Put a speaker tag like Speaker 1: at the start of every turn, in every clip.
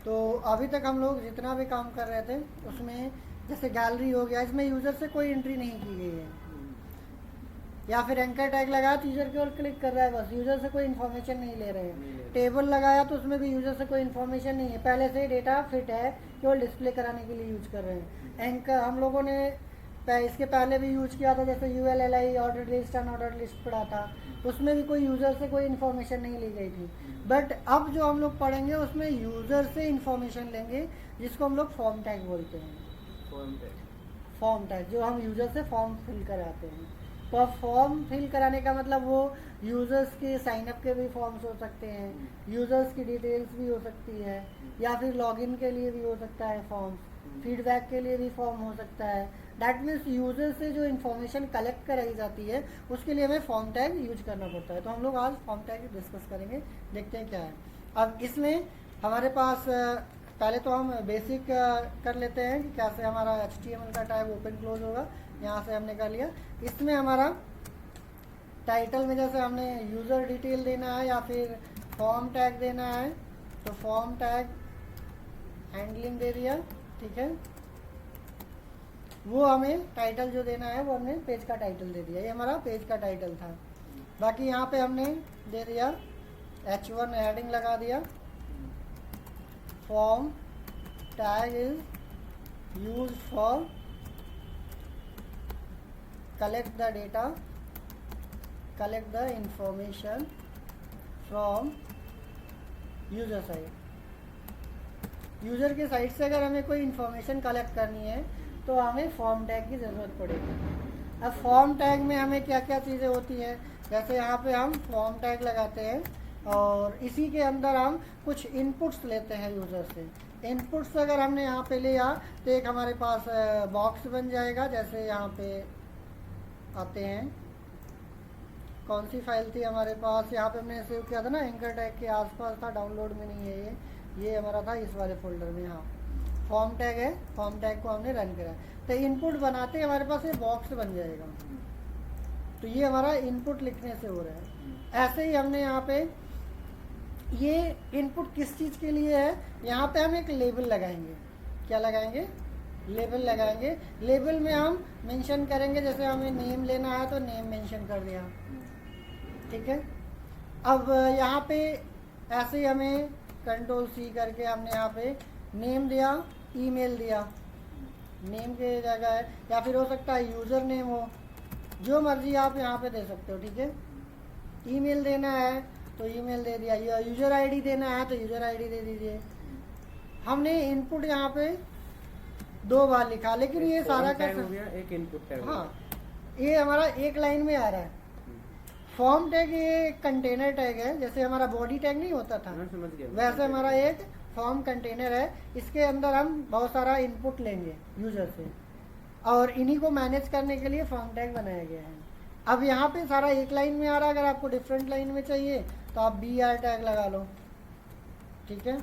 Speaker 1: तो अभी तक हम लोग जितना भी काम कर रहे थे उसमें जैसे गैलरी हो गया, इसमें यूज़र से कोई एंट्री नहीं की गई है, या फिर एंकर टैग लगाया तो यूज़र की ओर क्लिक कर रहा है, बस यूज़र से कोई इन्फॉर्मेशन नहीं ले रहे हैं। टेबल लगाया तो उसमें भी यूज़र से कोई इन्फॉर्मेशन नहीं है, पहले से ही डेटा फिट है, केवल डिस्प्ले कराने के लिए यूज कर रहे हैं। एंकर हम लोगों ने इसके पहले भी यूज किया था, जैसे ULLI order list and order list पढ़ा था, उसमें भी कोई यूज़र से कोई इन्फॉर्मेशन नहीं ली गई थी। बट अब जो हम लोग पढ़ेंगे उसमें यूज़र से इन्फॉर्मेशन लेंगे, जिसको हम लोग फॉर्म टैग बोलते हैं। फॉर्म टैग जो हम यूज़र से फॉर्म फिल कराते हैं। तो फॉर्म फिल कराने का मतलब वो यूज़र्स के साइनअप के भी फॉर्म्स हो सकते हैं, यूज़र्स की डिटेल्स भी हो सकती है, या फिर लॉगिन के लिए भी हो सकता है फॉर्म, फीडबैक के लिए भी फॉर्म हो सकता है। दैट मीन्स यूज़र से जो इन्फॉर्मेशन कलेक्ट कराई जाती है उसके लिए हमें फॉर्म टैग यूज करना पड़ता है। तो हम लोग आज फॉर्म टैग डिस्कस करेंगे, देखते हैं क्या है। अब इसमें हमारे पास पहले तो हम बेसिक कर लेते हैं कि कैसे हमारा HTML का टैग ओपन क्लोज होगा। यहाँ से हमने कर लिया। इसमें हमारा टाइटल में जैसे हमने यूज़र डिटेल देना है या फिर फॉर्म टैग देना है, तो फॉर्म टैग हैंडलिंग दे दिया, ठीक है। वो हमें टाइटल जो देना है वो हमने पेज का टाइटल दे दिया, ये हमारा पेज का टाइटल था। बाकी यहाँ पे हमने दे दिया H1 हेडिंग लगा दिया, form tag is used for collect the data, collect the information from user side। User के साइड से अगर हमें कोई इन्फॉर्मेशन कलेक्ट करनी है तो हमें फॉर्म टैग की ज़रूरत पड़ेगी। अब फॉर्म टैग में हमें क्या क्या चीज़ें होती हैं, जैसे यहाँ पे हम फॉर्म टैग लगाते हैं और इसी के अंदर हम कुछ इनपुट्स लेते हैं यूज़र से। इनपुट्स अगर हमने यहाँ पे लिया तो एक हमारे पास बॉक्स बन जाएगा। जैसे यहाँ पे आते हैं, कौन सी फाइल थी हमारे पास, यहाँ पे हमने सेव किया था ना, एंकर टैग के आसपास था, डाउनलोड में नहीं है ये हमारा था इस वाले फोल्डर में। हाँ, फॉर्म टैग है, फॉर्म टैग को हमने रन करा। तो इनपुट बनाते हमारे पास ये बॉक्स बन जाएगा, तो ये हमारा इनपुट लिखने से हो रहा है। ऐसे ही हमने यहाँ पे ये इनपुट किस चीज़ के लिए है, यहाँ पे हम एक लेबल लगाएंगे। क्या लगाएंगे? लेबल लगाएंगे। लेबल में हम मेंशन करेंगे, जैसे हमें नेम लेना है तो नेम मेंशन कर दिया, ठीक है। अब यहाँ पे ऐसे ही हमें Ctrl+C करके हमने यहाँ पे नेम दिया, ईमेल दिया, नेम के जगह है, या फिर हो सकता है यूज़र नेम हो, जो मर्जी आप यहाँ पे दे सकते हो, ठीक है। ईमेल देना है तो ईमेल दे दिया, यूज़र आईडी देना है तो यूज़र आईडी दे दीजिए। हमने इनपुट यहाँ पे 2 बार लिखा, लेकिन ये सारा का
Speaker 2: हो गया एक इनपुट टैग।
Speaker 1: हाँ, ये हमारा एक लाइन में आ रहा है। फॉर्म टैग ये कंटेनर टैग है, जैसे हमारा बॉडी टैग नहीं होता था,
Speaker 2: समझ गया।
Speaker 1: वैसे हमारा एक फॉर्म कंटेनर है। इसके अंदर हम बहुत सारा इनपुट लेंगे यूजर से, और इन्हीं को मैनेज करने के लिए फॉर्म टैग बनाया गया है। अब यहाँ पे सारा एक लाइन में आ रहा है, अगर आपको डिफरेंट लाइन में चाहिए तो आप BR टैग लगा लो, ठीक है।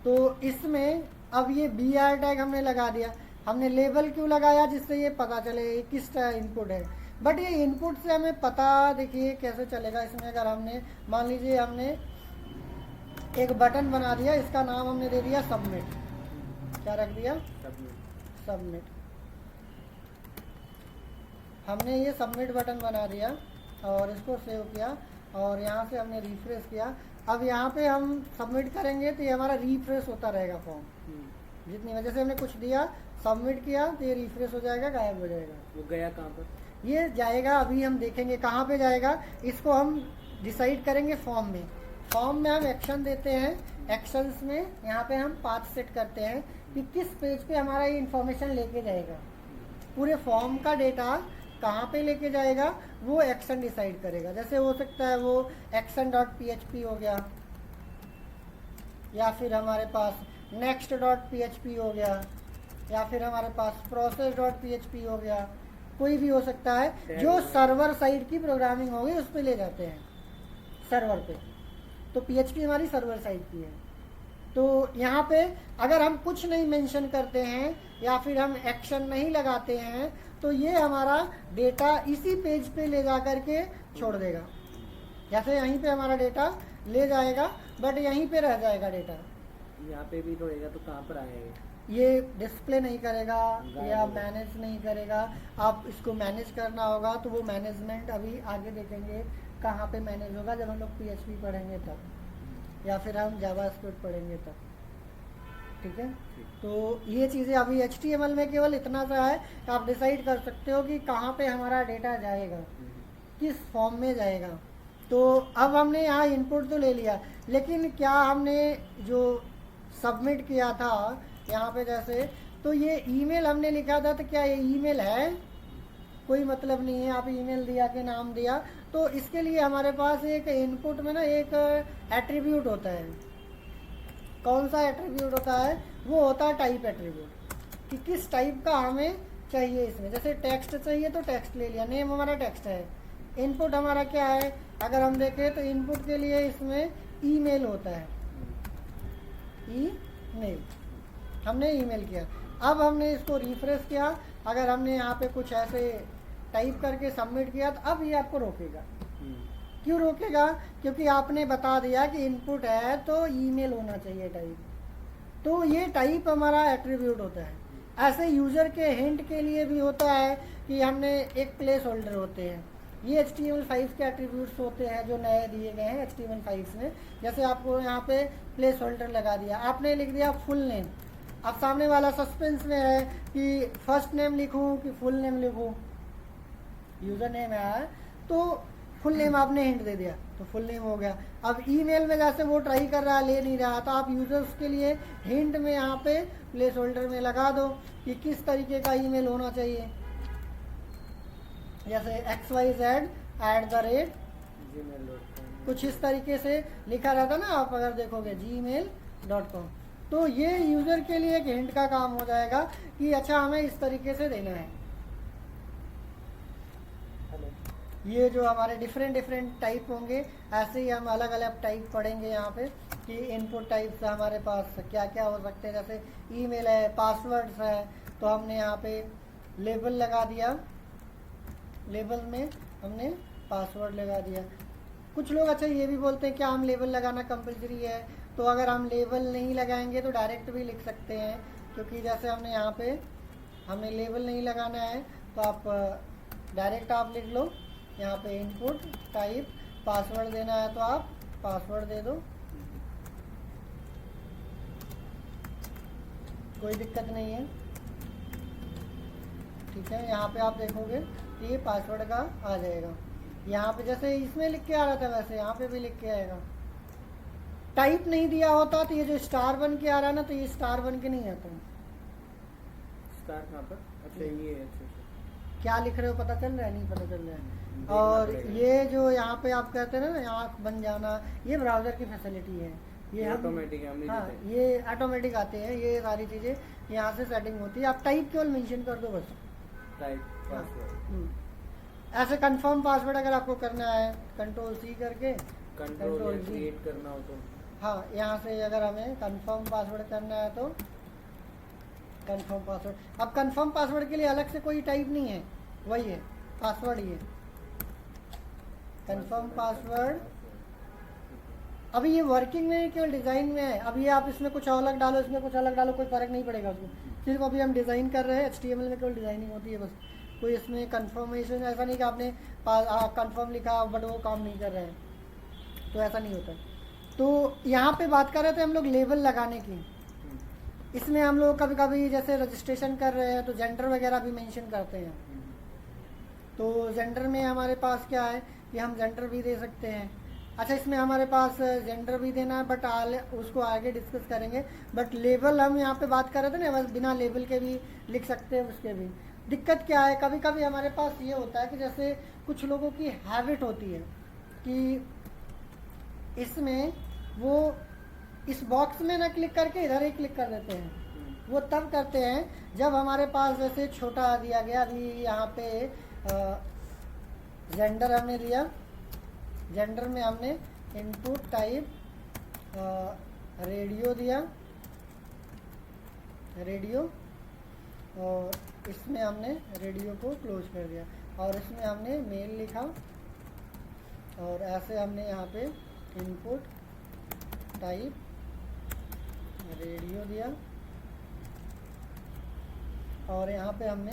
Speaker 1: तो इसमें अब ये BR टैग हमने लगा दिया। हमने लेबल क्यों लगाया, जिससे ये पता चले ये किस इनपुट है। बट ये इनपुट से हमें पता देखिए कैसे चलेगा। इसमें अगर हमने मान लीजिए हमने एक बटन बना दिया, इसका नाम हमने दे दिया सबमिट। क्या रख दिया? सबमिट। हमने ये सबमिट बटन बना दिया और इसको सेव किया और यहाँ से हमने रिफ्रेश किया। अब यहाँ पे हम सबमिट करेंगे तो ये हमारा रिफ्रेश होता रहेगा फॉर्म। जितनी वजह से हमने कुछ दिया, सबमिट किया तो ये रिफ्रेश हो जाएगा, गायब हो जाएगा।
Speaker 2: वो गया कहाँ पर?
Speaker 1: ये जाएगा, अभी हम देखेंगे कहाँ पे जाएगा। इसको हम डिसाइड करेंगे फॉर्म में। फॉर्म में हम एक्शन देते हैं, एक्शंस में यहाँ पे हम पाथ सेट करते हैं कि किस पेज पे हमारा ये इन्फॉर्मेशन लेके जाएगा। पूरे फॉर्म का डेटा कहाँ पे लेके जाएगा वो एक्शन डिसाइड करेगा। जैसे हो सकता है वो action.php हो गया, या फिर हमारे पास next.php हो गया, या फिर हमारे पास process.php हो गया, कोई भी हो सकता है। जो सर्वर साइड की प्रोग्रामिंग होगी उस पर ले जाते हैं सर्वर पे। तो PHP हमारी सर्वर साइड की है। तो यहाँ पे अगर हम कुछ नहीं मेंशन करते हैं या फिर हम एक्शन नहीं लगाते हैं तो ये हमारा डेटा इसी पेज पे ले जा करके छोड़ देगा। जैसे यहीं पे हमारा डेटा ले जाएगा बट यहीं पे रह जाएगा डेटा,
Speaker 2: यहाँ पे भी रहेगा तो कहाँ पर आएगा?
Speaker 1: ये डिस्प्ले नहीं करेगा
Speaker 2: गायब
Speaker 1: या
Speaker 2: हो गया।
Speaker 1: मैनेज नहीं करेगा। आप इसको मैनेज करना होगा तो वो मैनेजमेंट अभी आगे देखेंगे कहाँ पे मैनेज होगा, जब हम लोग PHP पढ़ेंगे तब, या फिर हम जावास्क्रिप्ट पढ़ेंगे तब। ठीक है, तो ये चीज़ें अभी HTML में केवल इतना सा है कि आप डिसाइड कर सकते हो कि कहाँ पे हमारा डेटा जाएगा, किस फॉर्म में जाएगा। तो अब हमने यहाँ इनपुट तो ले लिया, लेकिन क्या हमने जो सबमिट किया था यहाँ पे जैसे, तो ये ईमेल हमने लिखा था, तो क्या ये ईमेल है? कोई मतलब नहीं है। आप ईमेल दिया के नाम दिया, तो इसके लिए हमारे पास एक इनपुट में ना एक एट्रीब्यूट होता है। कौन सा एट्रीब्यूट होता है? वो होता है टाइप एट्रीब्यूट, कि किस टाइप का हमें चाहिए। इसमें जैसे टेक्स्ट चाहिए तो टेक्स्ट ले लिया, नेम हमारा टेक्स्ट है। इनपुट हमारा क्या है? अगर हम देखें तो इनपुट के लिए इसमें ईमेल होता है, ईमेल, हमने ईमेल किया। अब हमने इसको रिफ्रेश किया, अगर हमने यहाँ पे कुछ ऐसे टाइप करके सबमिट किया तो अब ये आपको रोकेगा। क्यों रोकेगा? क्योंकि आपने बता दिया कि इनपुट है तो ईमेल होना चाहिए टाइप, तो ये टाइप हमारा एट्रीब्यूट होता है। ऐसे यूजर के हिंट के लिए भी होता है कि हमने एक प्लेस होल्डर होते हैं, ये HTML5 के एट्रीब्यूट्स होते हैं जो नए दिए गए हैं HTML5 में। जैसे आपको यहाँ पे प्लेस होल्डर लगा दिया, आपने लिख दिया फुल नेम, अब सामने वाला सस्पेंस में है कि फर्स्ट नेम लिखूं कि फुल नेम लिखूं। यूजर नेम है तो फुल नेम आपने हिंट दे दिया तो फुल नेम हो गया। अब ईमेल में जैसे वो ट्राई कर रहा है, ले नहीं रहा, तो आप यूजर्स के लिए हिंट में यहाँ पे प्लेस होल्डर में लगा दो कि किस तरीके का ईमेल होना चाहिए। जैसे xyz@gmail.com, कुछ इस तरीके से लिखा रहता ना, आप अगर देखोगे gmail.com, तो ये यूजर के लिए एक हिंट का काम हो जाएगा कि अच्छा हमें इस तरीके से देना है। ये जो हमारे डिफरेंट टाइप होंगे, ऐसे ही हम अलग अलग टाइप पढ़ेंगे यहाँ पे कि इनपुट टाइप से हमारे पास क्या क्या हो सकते हैं। जैसे ईमेल है, पासवर्ड्स है, तो हमने यहाँ पे लेबल लगा दिया, लेबल में हमने पासवर्ड लगा दिया। कुछ लोग अच्छा ये भी बोलते हैं क्या हम लेबल लगाना कंपलसरी है? तो अगर हम लेबल नहीं लगाएंगे तो डायरेक्ट भी लिख सकते हैं, क्योंकि जैसे हमने यहाँ पे हमें लेबल नहीं लगाना है तो आप डायरेक्ट आप लिख लो यहाँ पे इनपुट टाइप, पासवर्ड देना है तो आप पासवर्ड दे दो, कोई दिक्कत नहीं है। ठीक है, यहाँ पे आप देखोगे कि ये पासवर्ड का आ जाएगा। यहाँ पे जैसे इसमें लिख के आ रहा था वैसे यहाँ पे भी लिख के आएगा। टाइप नहीं दिया होता तो ये जो स्टार बन के आ रहा है ना, तो ये स्टार बन के नहीं आता।
Speaker 2: स्टार कहाँ पर? अच्छा ये है, अच्छा।
Speaker 1: क्या लिख रहे हो पता चल रहा है? नहीं पता चल रहा है।
Speaker 2: देखना
Speaker 1: और
Speaker 2: पड़ेगा।
Speaker 1: ये जो यहाँ पे आप कहते हैं ना आँख बन जाना, ये ब्राउजर की फैसिलिटी है। ये हम
Speaker 2: ऑटोमेटिक है, हम नहीं
Speaker 1: हाँ,
Speaker 2: देते।
Speaker 1: ये ऑटोमेटिक आते हैं, ये सारी चीज़ें यहाँ से सेटिंग होती है। आप टाइप केवल मेंशन कर दो बस।
Speaker 2: टाइप
Speaker 1: हाँ,
Speaker 2: पासवर्ड,
Speaker 1: ऐसे कंफर्म पासवर्ड अगर आपको करना है Ctrl+C करके,
Speaker 2: कंट्रोल
Speaker 1: Ctrl+V,
Speaker 2: क्रिएट करना हो तो
Speaker 1: हाँ यहाँ से अगर हमें कंफर्म पासवर्ड करना है तो कंफर्म पासवर्ड। अब कंफर्म पासवर्ड के लिए अलग से कोई टाइप नहीं है, वही है पासवर्ड ही है कंफर्म पासवर्ड। अभी ये वर्किंग में केवल डिज़ाइन में है। अभी आप इसमें कुछ अलग डालो, इसमें कुछ अलग डालो, कोई फ़र्क नहीं पड़ेगा उसको। सिर्फ अभी हम डिज़ाइन कर रहे हैं, HTML में केवल डिज़ाइनिंग होती है बस। कोई इसमें कंफर्मेशन ऐसा नहीं कि आपने कंफर्म लिखा बट वो काम नहीं कर रहे हैं, तो ऐसा नहीं होता। तो यहाँ पे बात कर रहे थे हम लोग लेबल लगाने की। इसमें हम लोग कभी कभी जैसे रजिस्ट्रेशन कर रहे हैं तो जेंडर वगैरह भी मेंशन करते हैं। तो जेंडर में हमारे पास क्या है कि हम जेंडर भी दे सकते हैं। अच्छा, इसमें हमारे पास जेंडर भी देना है बट उसको आगे डिस्कस करेंगे। बट लेबल हम यहाँ पे बात कर रहे थे ना, बस बिना लेबल के भी लिख सकते हैं उसके भी। दिक्कत क्या है, कभी कभी हमारे पास ये होता है कि जैसे कुछ लोगों की हैबिट होती है कि इसमें वो इस बॉक्स में ना क्लिक करके इधर ही क्लिक कर देते हैं। वो तब करते हैं जब हमारे पास जैसे छोटा दिया गया, अभी यहाँ पे जेंडर हमने दिया, जेंडर में हमने इनपुट टाइप रेडियो दिया, रेडियो, और इसमें हमने रेडियो को क्लोज कर दिया, और इसमें हमने मेल लिखा, और ऐसे हमने यहाँ पे इनपुट टाइप रेडियो दिया और यहाँ पे हमने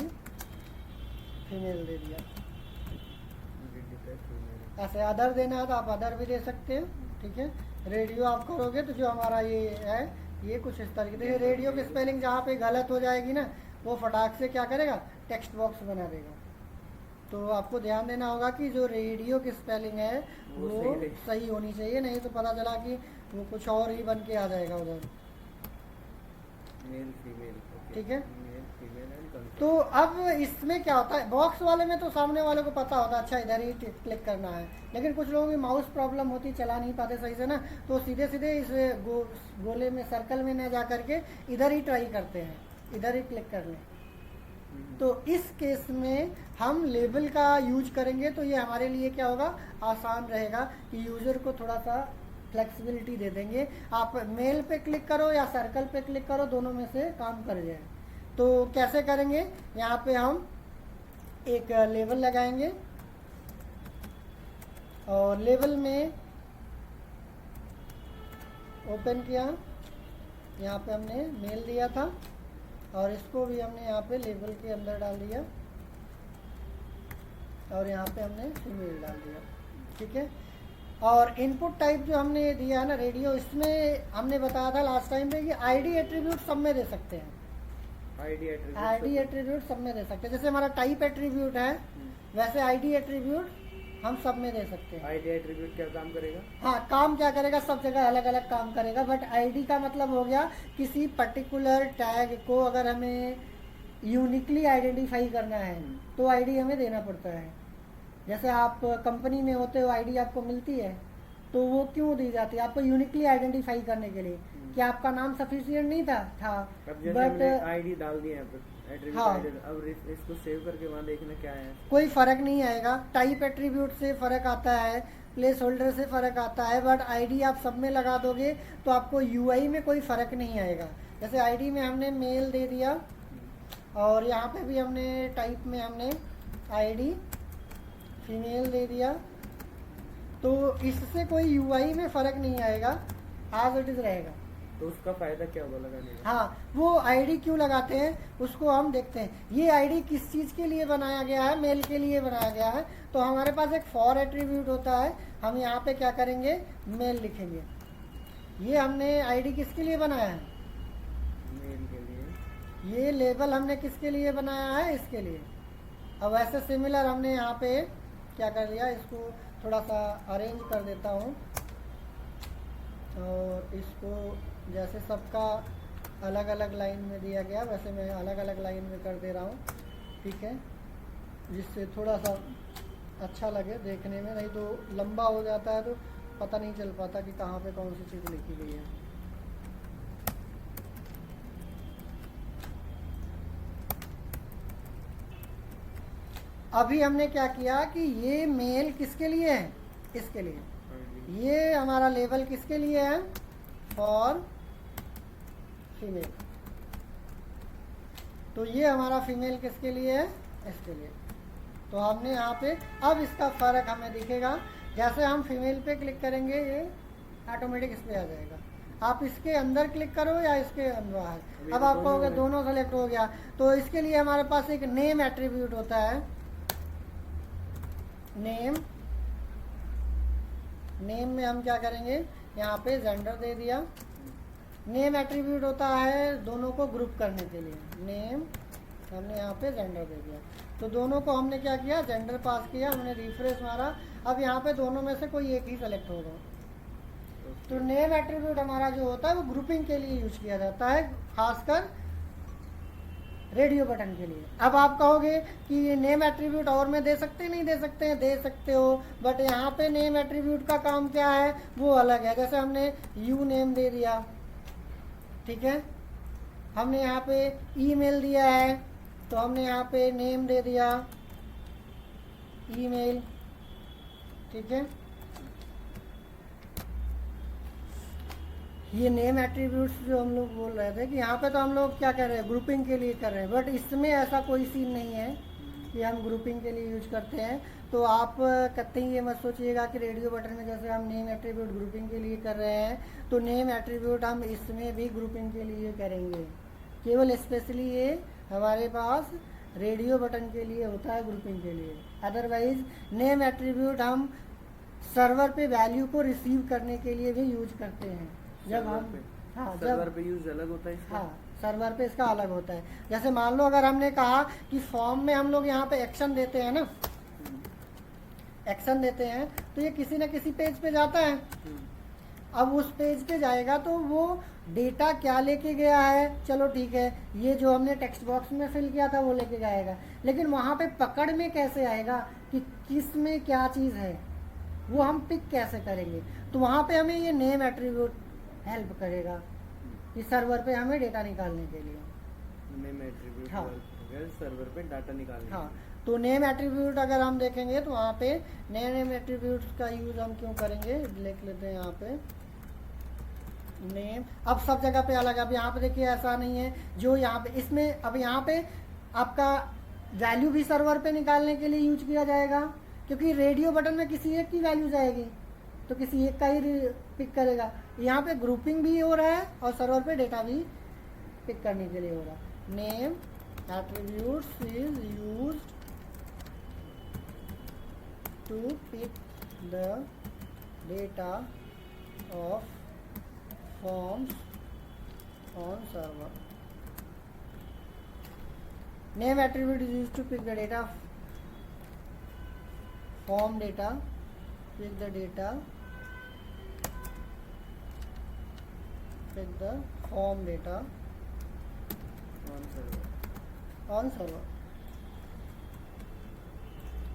Speaker 1: फीमेल दे दिया। ऐसे अदर देना है तो आप अदर भी दे सकते हो, ठीक है। रेडियो आप करोगे तो जो हमारा ये है ये कुछ इस तरीके से, रेडियो की स्पेलिंग जहाँ पे गलत हो जाएगी ना वो फटाक से क्या करेगा, टेक्स्ट बॉक्स बना देगा। तो आपको ध्यान देना होगा कि जो रेडियो की स्पेलिंग है वो सही होनी चाहिए, नहीं तो पता चला कि वो कुछ और ही बन के आ जाएगा उधर।
Speaker 2: मेल फीमेल,
Speaker 1: ठीक है।
Speaker 2: Male female and control.
Speaker 1: तो अब इसमें क्या होता है, बॉक्स वाले में तो सामने वाले को पता होता है अच्छा इधर ही क्लिक करना है, लेकिन कुछ लोगों की माउस प्रॉब्लम होती, चला नहीं पाते सही से ना, तो सीधे सीधे इस गोले में सर्कल में न जा करके इधर ही ट्राई करते हैं, इधर ही क्लिक कर लें। तो इस केस में हम लेबल का यूज करेंगे तो ये हमारे लिए क्या होगा, आसान रहेगा कि यूजर को थोड़ा सा फ्लेक्सिबिलिटी दे देंगे। आप मेल पे क्लिक करो या सर्कल पे क्लिक करो, दोनों में से काम कर जाए। तो कैसे करेंगे, यहाँ पे हम एक लेबल लगाएंगे और लेबल में ओपन किया, यहाँ पे हमने मेल दिया था और इसको भी हमने यहाँ पे लेबल के अंदर डाल दिया और यहाँ पे हमने फीमेल डाल दिया, ठीक है। और इनपुट टाइप जो हमने दिया है ना रेडियो, इसमें हमने बताया था लास्ट टाइम पे कि आईडी एट्रीब्यूट सब में दे सकते हैं, आईडी एट्रीब्यूट सब में दे सकते हैं। जैसे हमारा टाइप एट्रीब्यूट है वैसे आईडी एट्रीब्यूट हम सब में दे सकते हैं।
Speaker 2: आईडी एट्रीब्यूट क्या काम करेगा?
Speaker 1: हाँ, काम क्या करेगा, सब जगह अलग अलग काम करेगा, बट आईडी का मतलब हो गया किसी पर्टिकुलर टैग को अगर हमें यूनिकली आइडेंटिफाई करना है तो आईडी हमें देना पड़ता है। जैसे आप कंपनी में होते हो, आईडी आपको मिलती है तो वो क्यों दी जाती है, आपको यूनिकली आइडेंटिफाई करने के लिए कि आपका नाम सफिशिएंट नहीं था
Speaker 2: बट आईडी डाल दिया है एट्रीब्यूट।
Speaker 1: हाँ।
Speaker 2: अब इसको सेव करके वहाँ देखना क्या है,
Speaker 1: कोई फर्क नहीं आएगा। टाइप एट्रीब्यूट से फर्क आता है, प्लेस होल्डर से फर्क आता है, बट आईडी आप सब में लगा दोगे तो आपको यूआई में कोई फर्क नहीं आएगा। जैसे आईडी में हमने मेल दे दिया और यहाँ पे भी हमने टाइप में हमने आईडी फीमेल दे दिया, तो इससे कोई यूआई में फर्क नहीं आएगा, एज इट इज रहेगा।
Speaker 2: तो उसका फायदा क्या होगा लगाने का?
Speaker 1: हाँ, वो आईडी क्यों लगाते हैं उसको हम देखते हैं। ये आईडी किस चीज के लिए बनाया गया है, मेल के लिए बनाया गया है। तो हमारे पास एक फॉर एट्रीब्यूट होता है, हम यहाँ पे क्या करेंगे, मेल लिखेंगे। ये हमने आईडी किसके लिए बनाया है,
Speaker 2: मेल के लिए।
Speaker 1: ये लेबल हमने किसके लिए बनाया है, इसके लिए। अब ऐसे सिमिलर हमने यहाँ पे क्या कर दिया, इसको थोड़ा सा अरेंज कर देता हूँ और इसको जैसे सबका अलग अलग लाइन में दिया गया वैसे मैं अलग अलग लाइन में कर दे रहा हूँ, ठीक है, जिससे थोड़ा सा अच्छा लगे देखने में, नहीं तो लंबा हो जाता है तो पता नहीं चल पाता कि कहाँ पे कौन सी चीज़ लिखी गई है। अभी हमने क्या किया कि ये मेल किसके लिए है, इसके लिए। ये हमारा लेबल किसके लिए है, फॉर फीमेल। तो ये हमारा फीमेल किसके लिए है, इसके लिए। तो हमने यहाँ पे, अब इसका फर्क हमें दिखेगा, जैसे हम फीमेल पे क्लिक करेंगे ये ऑटोमेटिक इस पे आ जाएगा। आप इसके अंदर क्लिक करो या इसके बाहर, अब आप कहोगे दोनों सेलेक्ट हो गया। तो इसके लिए हमारे पास एक नेम एट्रीब्यूट होता है, नेम में हम क्या करेंगे, यहाँ पे जेंडर दे दिया। नेम एट्रीब्यूट होता है दोनों को ग्रुप करने के लिए, नेम हमने यहाँ पे जेंडर दे दिया। तो दोनों को हमने क्या किया, जेंडर पास किया, हमने रिफ्रेश मारा, अब यहाँ पे दोनों में से कोई एक ही सेलेक्ट होगा। तो नेम एट्रीब्यूट हमारा जो होता है वो ग्रुपिंग के लिए यूज किया जाता है, खासकर रेडियो बटन के लिए। अब आप कहोगे कि ये नेम एट्रीब्यूट और में दे सकते नहीं दे सकते हैं, दे सकते हो, बट यहाँ पे नेम एट्रीब्यूट का काम क्या है वो अलग है। जैसे हमने यू नेम दे दिया, ठीक है, हमने यहाँ पे ईमेल दिया है तो हमने यहाँ पे नेम दे दिया ईमेल, ठीक है। ये नेम एट्रीब्यूट्स जो हम लोग बोल रहे थे कि यहाँ पे तो हम लोग क्या कर रहे हैं, ग्रुपिंग के लिए कर रहे हैं, बट इसमें ऐसा कोई सीन नहीं है कि हम ग्रुपिंग के लिए यूज करते हैं। तो आप कतई ये मत सोचिएगा कि रेडियो बटन में जैसे हम नेम एट्रीब्यूट ग्रुपिंग के लिए कर रहे हैं तो नेम एट्रीब्यूट हम इसमें भी ग्रुपिंग के लिए करेंगे। केवल स्पेशली ये हमारे पास रेडियो बटन के लिए होता है, ग्रुपिंग के लिए। अदरवाइज नेम एट्रीब्यूट हम सर्वर पे वैल्यू को रिसीव करने के लिए भी यूज करते हैं। जब हम
Speaker 2: सर्वर पे यूज अलग होता है इसका?
Speaker 1: हाँ, सर्वर पे इसका अलग होता है। जैसे मान लो अगर हमने कहा कि फॉर्म में हम लोग यहाँ पे एक्शन देते हैं ना, एक्शन देते हैं तो ये किसी न किसी पेज पे जाता है। अब उस पेज पे जाएगा तो वो डेटा क्या लेके गया है, चलो ठीक है, ये जो हमने टेक्स्ट बॉक्स में फिल किया था वो लेके जाएगा, लेकिन वहाँ पे पकड़ में कैसे आएगा कि किस में क्या चीज़ है, वो हम पिक कैसे करेंगे। तो वहाँ पे हमें ये नेम एट्रीब्यूट हेल्प करेगा कि सर्वर पे हमें डेटा निकालने के लिए।
Speaker 2: नेम एट्रीब्यूट
Speaker 1: हाँ,
Speaker 2: सर्वर पे डाटा निकालने।
Speaker 1: हाँ, तो नेम एट्रीब्यूट अगर हम देखेंगे तो वहाँ पे नेम एट्रीब्यूट्स का यूज हम क्यों करेंगे, लिख लेते हैं यहाँ पे नेम। अब सब जगह पे अलग, अब यहाँ पे देखिए ऐसा नहीं है जो यहाँ पे इसमें, अब यहाँ पे आपका वैल्यू भी सर्वर पे निकालने के लिए यूज किया जाएगा, क्योंकि रेडियो बटन में किसी एक की वैल्यू जाएगी तो किसी एक का ही पिक करेगा। यहाँ पे ग्रुपिंग भी हो रहा है और सर्वर पे डेटा भी पिक करने के लिए हो रहा है। Name attributes is used to pick the data of forms on server. Name attribute is used to pick the data, form data, pick the data, pick the form data on server।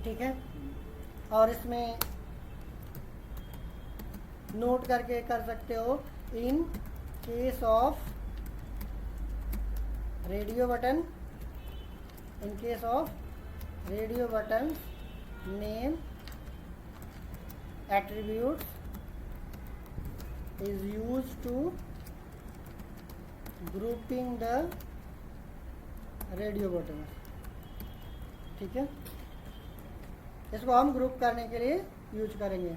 Speaker 1: ठीक है, और इसमें note करके कर सकते हो, in case of radio button, in case of radio button name attribute is use to grouping the radio button. ठीक है, इसको हम ग्रुप करने के लिए यूज करेंगे।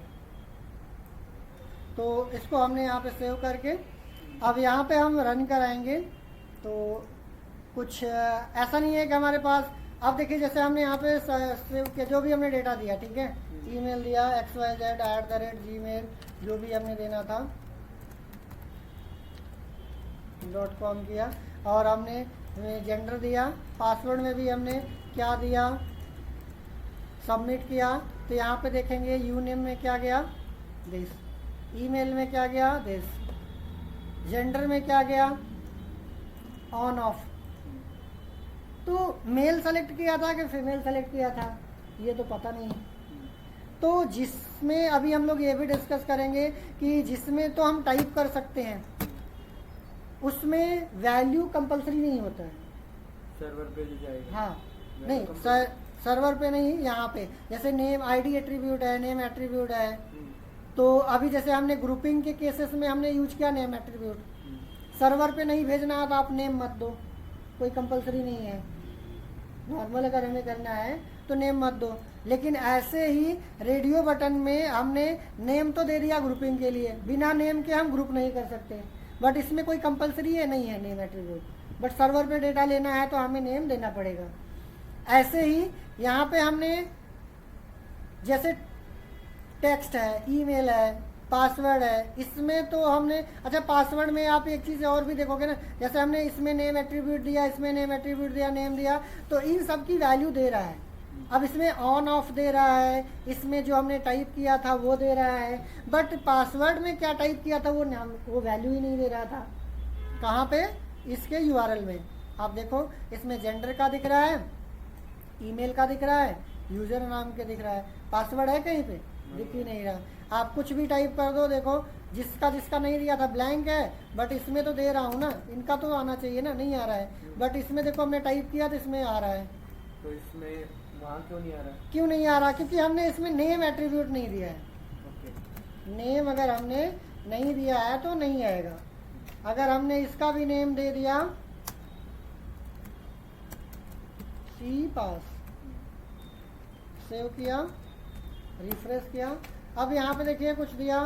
Speaker 1: तो इसको हमने यहाँ पे सेव करके अब यहाँ पे हम रन कराएंगे तो कुछ ऐसा नहीं है कि हमारे पास, अब देखिए जैसे हमने यहाँ पे सेव किया, जो भी हमने डेटा दिया, ठीक है, ईमेल दिया xyz@gmail, जो भी हमने देना था .com किया, और हमने जेंडर दिया, पासवर्ड में भी हमने क्या दिया, सबमिट किया। तो यहाँ पे देखेंगे यूनेम में क्या गया, दिस, ईमेल में क्या गया, दिस, जेंडर में क्या गया, ऑन ऑफ। तो मेल सेलेक्ट किया था कि फीमेल सेलेक्ट किया था ये तो पता नहीं। तो जिसमें अभी हम लोग ये भी डिस्कस करेंगे कि जिसमें तो हम टाइप कर सकते हैं उसमें वैल्यू कंपलसरी नहीं होता है,
Speaker 2: सर्वर पे जो जाएगा।
Speaker 1: हाँ, नहीं सर्वर पे नहीं, यहाँ पे जैसे नेम आईडी एट्रीब्यूट है, नेम एट्रीब्यूट है। तो अभी जैसे हमने ग्रुपिंग के केसेस में हमने यूज किया नेम एट्रीब्यूट, सर्वर पे नहीं भेजना है तो आप नेम मत दो, कोई कंपलसरी नहीं है। नॉर्मल अगर हमें करना है तो नेम मत दो, लेकिन ऐसे ही रेडियो बटन में हमने नेम तो दे दिया ग्रुपिंग के लिए, बिना नेम के हम ग्रुप नहीं कर सकते, बट इसमें कोई कंपलसरी है नहीं है नेम एट्रीब्यूट, बट सर्वर पे डेटा लेना है तो हमें नेम देना पड़ेगा। ऐसे ही यहाँ पे हमने जैसे टेक्स्ट है, ईमेल है, पासवर्ड है, इसमें तो हमने, अच्छा पासवर्ड में आप एक चीज़ और भी देखोगे ना, जैसे हमने इसमें नेम एट्रीब्यूट दिया, इसमें नेम एट्रीब्यूट दिया, नेम दिया, तो इन सब की वैल्यू दे रहा है। अब इसमें ऑन ऑफ दे रहा है, इसमें जो हमने टाइप किया था वो दे रहा है, बट पासवर्ड में क्या टाइप किया था वो वैल्यू ही नहीं दे रहा था। कहाँ पे, इसके यूआरएल में आप देखो, इसमें जेंडर का दिख रहा है, ईमेल का दिख रहा है, यूजर नाम के दिख रहा है, पासवर्ड है कहीं पे दिख ही नहीं रहा। आप कुछ भी टाइप कर दो, देखो जिसका जिसका नहीं दिया था ब्लैंक है, बट इसमें तो दे रहा हूँ ना, इनका तो आना चाहिए ना, नहीं आ रहा है, बट इसमें देखो हमने टाइप किया तो इसमें आ रहा है।
Speaker 2: तो इसमें वहाँ क्यों नहीं आ रहा?
Speaker 1: क्यों नहीं आ रहा? क्योंकि हमने इसमें नेम एट्रीब्यूट नहीं दिया है। नेम अगर हमने नहीं दिया है तो नहीं आएगा। अगर हमने इसका भी नेम दे दिया सी पास, सेव किया, रिफ्रेश किया, अब यहाँ पे देखिए कुछ दिया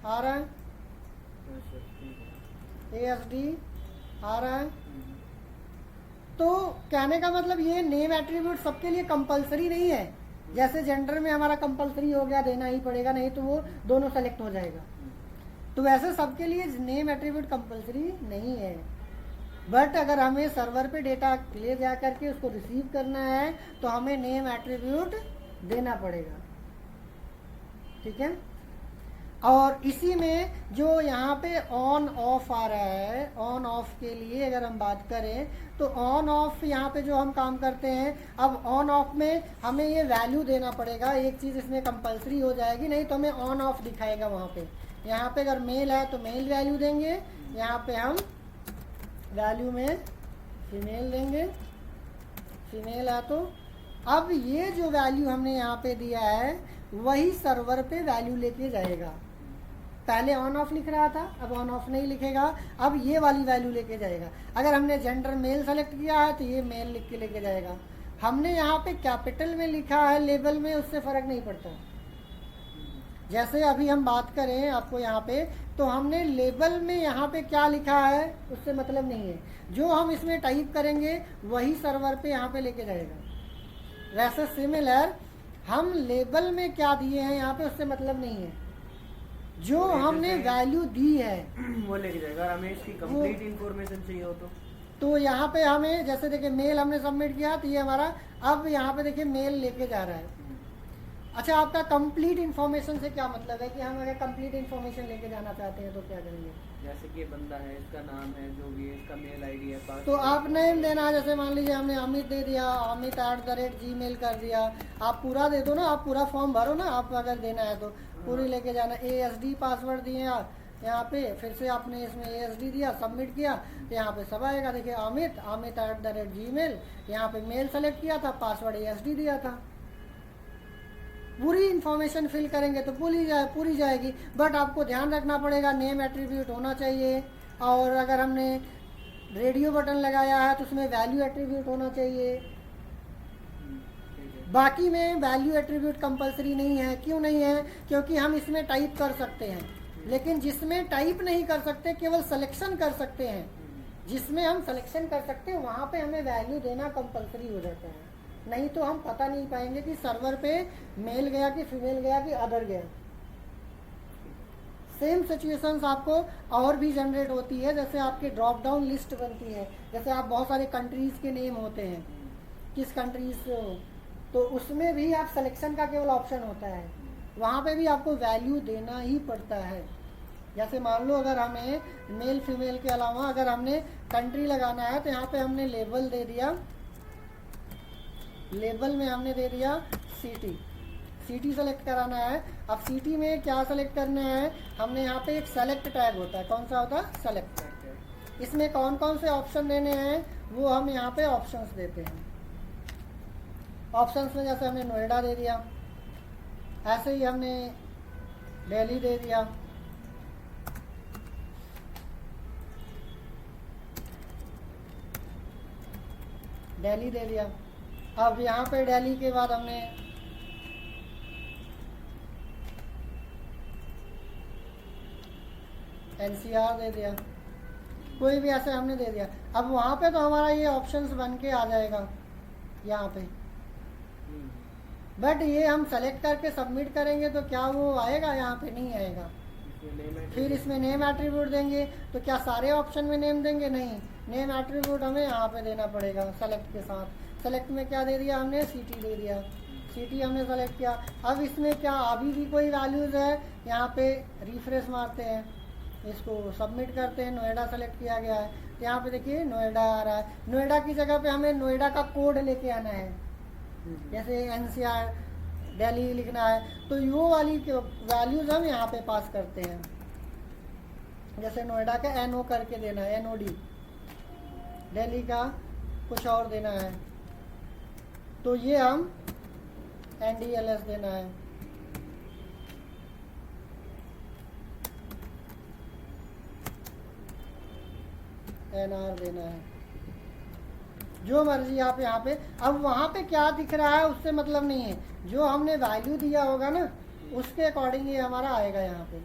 Speaker 1: आ रहा है,
Speaker 2: अच्छा, ठीक है।
Speaker 1: ASD आ रहा है। तो कहने का मतलब ये नेम एट्रीब्यूट सबके लिए कंपलसरी नहीं है। जैसे जेंडर में हमारा कंपलसरी हो गया, देना ही पड़ेगा, नहीं तो वो दोनों सेलेक्ट हो जाएगा। तो वैसे सबके लिए नेम एट्रीब्यूट कंपलसरी नहीं है, बट अगर हमें सर्वर पे डेटा ले जा करके उसको रिसीव करना है तो हमें नेम एट्रीब्यूट देना पड़ेगा, ठीक है। और इसी में जो यहाँ पे ऑन ऑफ आ रहा है, ऑन ऑफ के लिए अगर हम बात करें तो ऑन ऑफ यहाँ पे जो हम काम करते हैं, अब ऑन ऑफ में हमें ये वैल्यू देना पड़ेगा। एक चीज़ इसमें कंपलसरी हो जाएगी, नहीं तो हमें ऑन ऑफ दिखाएगा वहाँ पे। यहाँ पे अगर मेल है तो मेल वैल्यू देंगे, यहाँ पे हम वैल्यू में फीमेल देंगे, फीमेल है तो अब ये जो वैल्यू हमने यहाँ पे दिया है वही सर्वर पे वैल्यू लेके जाएगा। पहले ऑन ऑफ लिख रहा था, अब ऑन ऑफ नहीं लिखेगा, अब ये वाली वैल्यू लेके जाएगा। अगर हमने जेंडर मेल सेलेक्ट किया है तो ये मेल लिख के लेके जाएगा। हमने यहाँ पे कैपिटल में लिखा है लेबल में, उससे फर्क नहीं पड़ता। जैसे अभी हम बात करें आपको यहाँ पे, तो हमने लेबल में यहाँ पे क्या लिखा है उससे मतलब नहीं है, जो हम इसमें टाइप करेंगे वही सर्वर पे यहाँ पे लेके जाएगा। वैसे सिमिलर हम लेबल में क्या दिए हैं यहाँ पे उससे मतलब नहीं है, जो हमने वैल्यू दी है
Speaker 2: वो लेके जाएगा। और हमें इसकी कंप्लीट इंफॉर्मेशन चाहिए हो तो
Speaker 1: यहाँ पे हमें जैसे देखिए मेल हमने सबमिट किया तो ये हमारा अब यहाँ पे देखिए मेल लेके जा रहा है। अच्छा, आपका कंप्लीट इन्फॉर्मेशन से क्या मतलब है कि हम अगर कंप्लीट इन्फॉर्मेशन लेके जाना चाहते हैं तो क्या करेंगे?
Speaker 2: जैसे कि बंदा है, इसका नाम है, जो भी है, इसका मेल आईडी है, पासवर्ड।
Speaker 1: तो आप नेम देना है, जैसे मान लीजिए हमने अमित दे दिया, अमित@gmail कर दिया। आप पूरा दे दो ना, आप पूरा फॉर्म भरो ना, आप अगर देना है तो पूरी लेके जाना। ASD पासवर्ड दिए आप यहाँ पे, फिर से आपने इसमें ASD दिया, सबमिट किया तो यहाँ पे सब आएगा। देखिए अमित@gmail, यहाँ पे मेल सेलेक्ट किया था, पासवर्ड ASD दिया था। पूरी इन्फॉर्मेशन फिल करेंगे तो पूरी जाएगी, बट आपको ध्यान रखना पड़ेगा नेम एट्रीब्यूट होना चाहिए। और अगर हमने रेडियो बटन लगाया है तो उसमें वैल्यू एट्रीब्यूट होना चाहिए। बाकी में वैल्यू एट्रीब्यूट कंपलसरी नहीं है। क्यों नहीं है? क्योंकि हम इसमें टाइप कर सकते हैं, लेकिन जिसमें टाइप नहीं कर सकते, केवल सिलेक्शन कर सकते हैं। जिसमें हम सिलेक्शन कर सकते हैं वहाँ पे हमें वैल्यू देना कंपलसरी हो जाता है, नहीं तो हम पता नहीं पाएंगे कि सर्वर पे मेल गया कि फीमेल गया कि अदर गया। सेम सिचुएशंस आपको और भी जनरेट होती है, जैसे आपके ड्रॉप डाउन लिस्ट बनती है, जैसे आप बहुत सारे कंट्रीज के नेम होते हैं, किस कंट्रीज से हो, तो उसमें भी आप सिलेक्शन का केवल ऑप्शन होता है, वहाँ पे भी आपको वैल्यू देना ही पड़ता है। जैसे मान लो अगर हमें मेल फीमेल के अलावा अगर हमने कंट्री लगाना है तो यहाँ पे हमने लेबल दे दिया, लेबल में हमने दे दिया सिटी सेलेक्ट कराना है। अब सिटी में क्या सेलेक्ट करना है, हमने यहाँ पे एक सेलेक्ट टैग होता है, कौन सा होता है? Select tag. इसमें कौन कौन से ऑप्शन देने हैं वो हम यहाँ पे ऑप्शंस देते हैं। ऑप्शंस में जैसे हमने नोएडा दे दिया, ऐसे ही हमने दिल्ली दे दिया, दिल्ली दे दिया। अब यहाँ पे दिल्ली के बाद हमने NCR दे दिया, कोई भी ऐसे हमने दे दिया। अब वहाँ पे तो हमारा ये ऑप्शंस बन के आ जाएगा यहाँ पे, बट ये हम सेलेक्ट करके सबमिट करेंगे तो क्या वो आएगा? यहाँ पे नहीं आएगा। फिर इसमें नेम एट्रीब्यूट देंगे तो क्या सारे ऑप्शन में नेम देंगे? नहीं, नेम एट्रीब्यूट हमें यहाँ पे देना पड़ेगा सेलेक्ट के साथ। सेलेक्ट में क्या दे दिया हमने? सिटी दे दिया, सिटी हमने सेलेक्ट किया। अब इसमें क्या अभी भी कोई वैल्यूज़ है? यहाँ पे रिफ्रेश मारते हैं, इसको सबमिट करते हैं, नोएडा सेलेक्ट किया गया है तो यहाँ पे देखिए नोएडा आ रहा है। नोएडा की जगह पे हमें नोएडा का कोड लेके आना है, जैसे NCR दिल्ली लिखना है तो यो वाली वैल्यूज़ हम यहाँ पे पास करते हैं। जैसे नोएडा का NO करके देना है, NOD, दिल्ली का कुछ और देना है तो ये हम NDLS देना है। NR देना है। जो मर्जी आप यहाँ पे, अब वहाँ पे क्या दिख रहा है उससे मतलब नहीं है, जो हमने वैल्यू दिया होगा ना उसके अकॉर्डिंग ये हमारा आएगा। यहाँ पे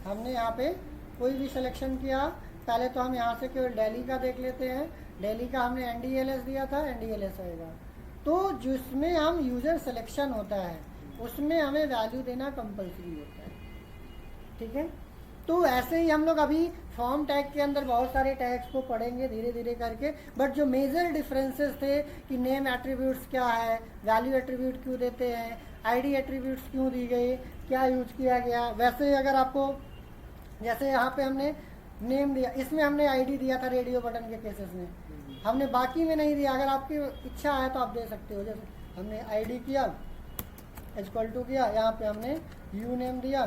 Speaker 1: हमने यहाँ पे कोई भी सिलेक्शन किया, पहले तो हम यहाँ से केवल दिल्ली का देख लेते हैं, दिल्ली का हमने NDLS दिया था, NDLS आएगा। तो जिसमें हम यूज़र सिलेक्शन होता है उसमें हमें वैल्यू देना कंपलसरी होता है, ठीक है। तो ऐसे ही हम लोग अभी फॉर्म टैग के अंदर बहुत सारे टैग्स को पढ़ेंगे धीरे धीरे करके, बट जो मेजर डिफरेंसेस थे कि नेम एट्रीब्यूट्स क्या है, वैल्यू एट्रीब्यूट क्यों देते हैं, आईडी एट्रीब्यूट्स क्यों दी गई, क्या यूज किया गया। वैसे ही अगर आपको, जैसे यहाँ पे हमने नेम दिया, इसमें हमने आईडी दिया था रेडियो बटन के केसेस में, हमने बाकी में नहीं दिया। अगर आपकी इच्छा है तो आप दे सकते हो। जैसे हमने आईडी किया इक्वल टू किया, यहाँ पे हमने यू नेम दिया,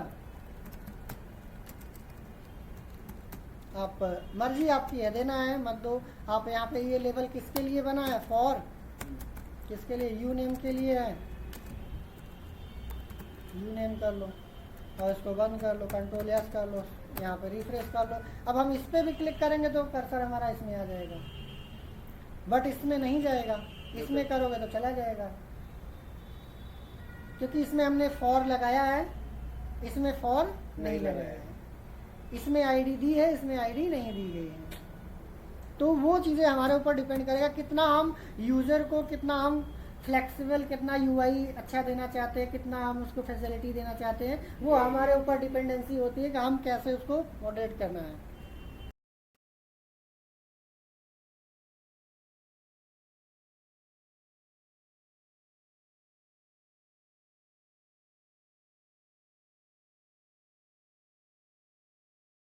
Speaker 1: आप मर्जी आपकी है, देना है मत दो। आप यहाँ पे ये लेवल किसके लिए बना है, फॉर किसके लिए, यू नेम के लिए है, यू नेम कर लो और इसको बंद कर लो, कंट्रोल एस कर लो, यहाँ पे रिफ्रेश कर लो। अब हम इस पर भी क्लिक करेंगे तो कर्सर हमारा इसमें आ जाएगा, बट इसमें नहीं जाएगा, इसमें करोगे तो चला जाएगा, क्योंकि इसमें हमने फॉर लगाया है, इसमें फॉर नहीं लगाया है। इसमें आईडी दी है, इसमें आईडी नहीं दी गई है। तो वो चीज़ें हमारे ऊपर डिपेंड करेगा कितना हम यूज़र को, कितना हम फ्लेक्सिबल, कितना यूआई अच्छा देना चाहते हैं, कितना हम उसको फैसिलिटी देना चाहते हैं, वो हमारे ऊपर डिपेंडेंसी होती है कि हम कैसे उसको मॉडरेट करना है।